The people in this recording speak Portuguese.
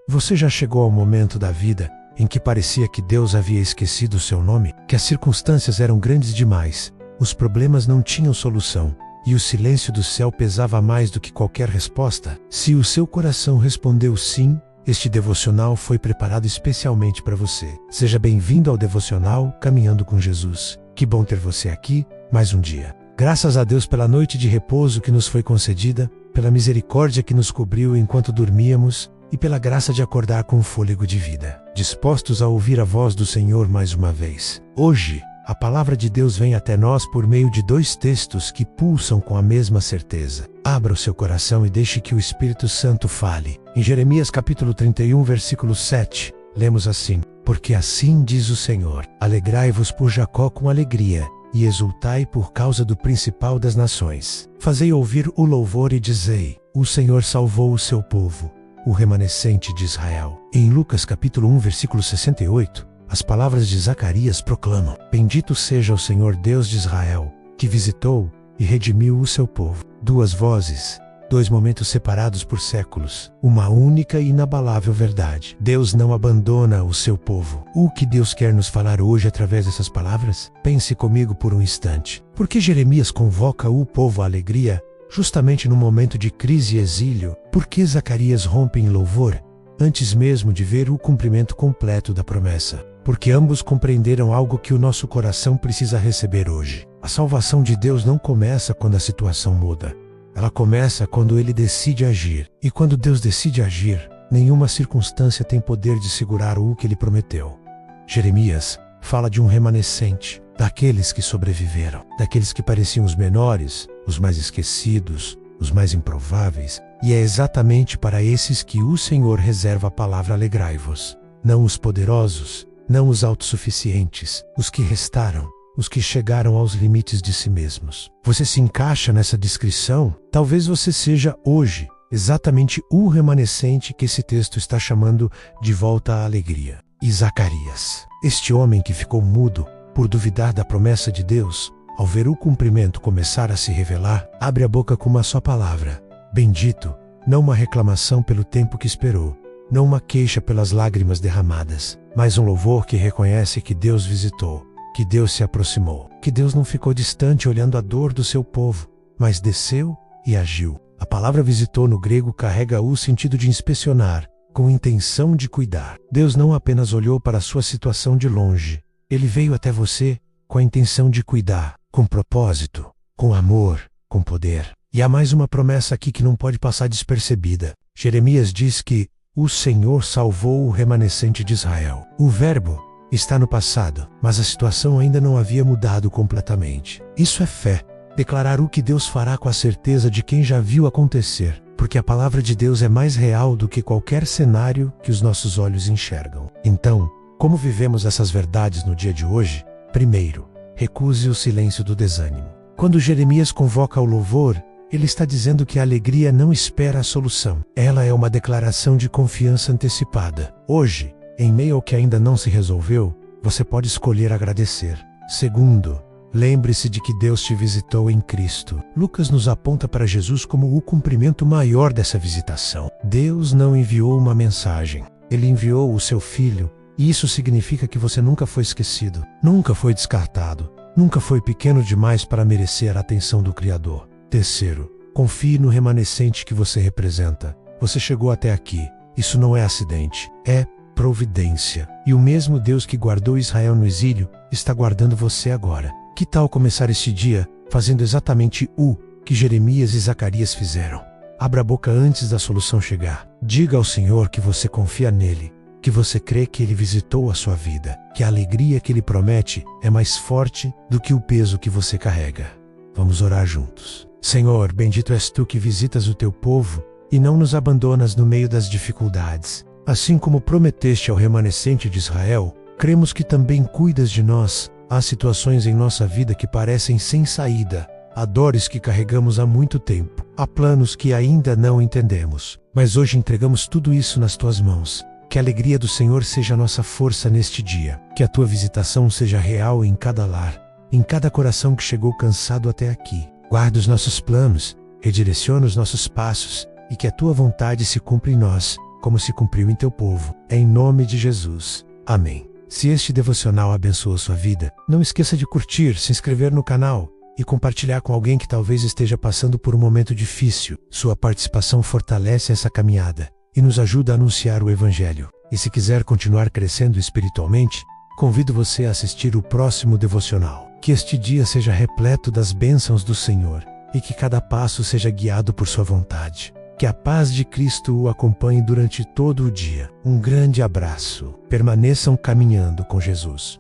Você já chegou ao momento da vida em que parecia que Deus havia esquecido o seu nome, que as circunstâncias eram grandes demais, os problemas não tinham solução, e o silêncio do céu pesava mais do que qualquer resposta? Se o seu coração respondeu sim, este devocional foi preparado especialmente para você. Seja bem-vindo ao devocional Caminhando com Jesus. Que bom ter você aqui, mais um dia. Graças a Deus pela noite de repouso que nos foi concedida, pela misericórdia que nos cobriu enquanto dormíamos e pela graça de acordar com fôlego de vida, dispostos a ouvir a voz do Senhor mais uma vez. Hoje, a palavra de Deus vem até nós por meio de dois textos que pulsam com a mesma certeza. Abra o seu coração e deixe que o Espírito Santo fale. Em Jeremias capítulo 31, versículo 7, lemos assim: Porque assim diz o Senhor, alegrai-vos por Jacó com alegria, e exultai por causa do principal das nações. Fazei ouvir o louvor e dizei, o Senhor salvou o seu povo, o remanescente de Israel. Em Lucas capítulo 1, versículo 68, as palavras de Zacarias proclamam: Bendito seja o Senhor Deus de Israel, que visitou e redimiu o seu povo. Duas vozes, dois momentos separados por séculos, uma única e inabalável verdade. Deus não abandona o seu povo. O que Deus quer nos falar hoje através dessas palavras? Pense comigo por um instante. Por que Jeremias convoca o povo à alegria justamente no momento de crise e exílio? Por que Zacarias rompe em louvor antes mesmo de ver o cumprimento completo da promessa? Porque ambos compreenderam algo que o nosso coração precisa receber hoje. A salvação de Deus não começa quando a situação muda. Ela começa quando Ele decide agir. E quando Deus decide agir, nenhuma circunstância tem poder de segurar o que Ele prometeu. Jeremias fala de um remanescente, daqueles que sobreviveram, daqueles que pareciam os menores, os mais esquecidos, os mais improváveis. E é exatamente para esses que o Senhor reserva a palavra alegrai-vos. Não os poderosos, não os autossuficientes, os que restaram, os que chegaram aos limites de si mesmos. Você se encaixa nessa descrição? Talvez você seja hoje exatamente o remanescente que esse texto está chamando de volta à alegria. E Zacarias, este homem que ficou mudo por duvidar da promessa de Deus, ao ver o cumprimento começar a se revelar, abre a boca com uma só palavra: bendito. Não uma reclamação pelo tempo que esperou, não uma queixa pelas lágrimas derramadas, mas um louvor que reconhece que Deus visitou, que Deus se aproximou, que Deus não ficou distante olhando a dor do seu povo, mas desceu e agiu. A palavra visitou no grego carrega o sentido de inspecionar, com intenção de cuidar. Deus não apenas olhou para a sua situação de longe, Ele veio até você com a intenção de cuidar, com propósito, com amor, com poder. E há mais uma promessa aqui que não pode passar despercebida. Jeremias diz que o Senhor salvou o remanescente de Israel. O verbo está no passado, mas a situação ainda não havia mudado completamente. Isso é fé. Declarar o que Deus fará com a certeza de quem já viu acontecer, porque a palavra de Deus é mais real do que qualquer cenário que os nossos olhos enxergam. Então, como vivemos essas verdades no dia de hoje? Primeiro, recuse o silêncio do desânimo. Quando Jeremias convoca o louvor, ele está dizendo que a alegria não espera a solução. Ela é uma declaração de confiança antecipada. Hoje, em meio ao que ainda não se resolveu, você pode escolher agradecer. Segundo, lembre-se de que Deus te visitou em Cristo. Lucas nos aponta para Jesus como o cumprimento maior dessa visitação. Deus não enviou uma mensagem. Ele enviou o seu Filho, e isso significa que você nunca foi esquecido, nunca foi descartado, nunca foi pequeno demais para merecer a atenção do Criador. Terceiro, confie no remanescente que você representa. Você chegou até aqui. Isso não é acidente, é providência. E o mesmo Deus que guardou Israel no exílio está guardando você agora. Que tal começar este dia fazendo exatamente o que Jeremias e Zacarias fizeram? Abra a boca antes da solução chegar. Diga ao Senhor que você confia nele, que você crê que Ele visitou a sua vida, que a alegria que Ele promete é mais forte do que o peso que você carrega. Vamos orar juntos. Senhor, bendito és Tu que visitas o Teu povo e não nos abandonas no meio das dificuldades. Assim como prometeste ao remanescente de Israel, cremos que também cuidas de nós. Há situações em nossa vida que parecem sem saída, há dores que carregamos há muito tempo, há planos que ainda não entendemos. Mas hoje entregamos tudo isso nas Tuas mãos. Que a alegria do Senhor seja a nossa força neste dia. Que a Tua visitação seja real em cada lar, em cada coração que chegou cansado até aqui. Guarda os nossos planos, redireciona os nossos passos e que a Tua vontade se cumpra em nós, como se cumpriu em teu povo. Em nome de Jesus. Amém. Se este devocional abençoou sua vida, não esqueça de curtir, se inscrever no canal e compartilhar com alguém que talvez esteja passando por um momento difícil. Sua participação fortalece essa caminhada e nos ajuda a anunciar o Evangelho. E se quiser continuar crescendo espiritualmente, convido você a assistir o próximo devocional. Que este dia seja repleto das bênçãos do Senhor e que cada passo seja guiado por sua vontade. Que a paz de Cristo o acompanhe durante todo o dia. Um grande abraço. Permaneçam caminhando com Jesus.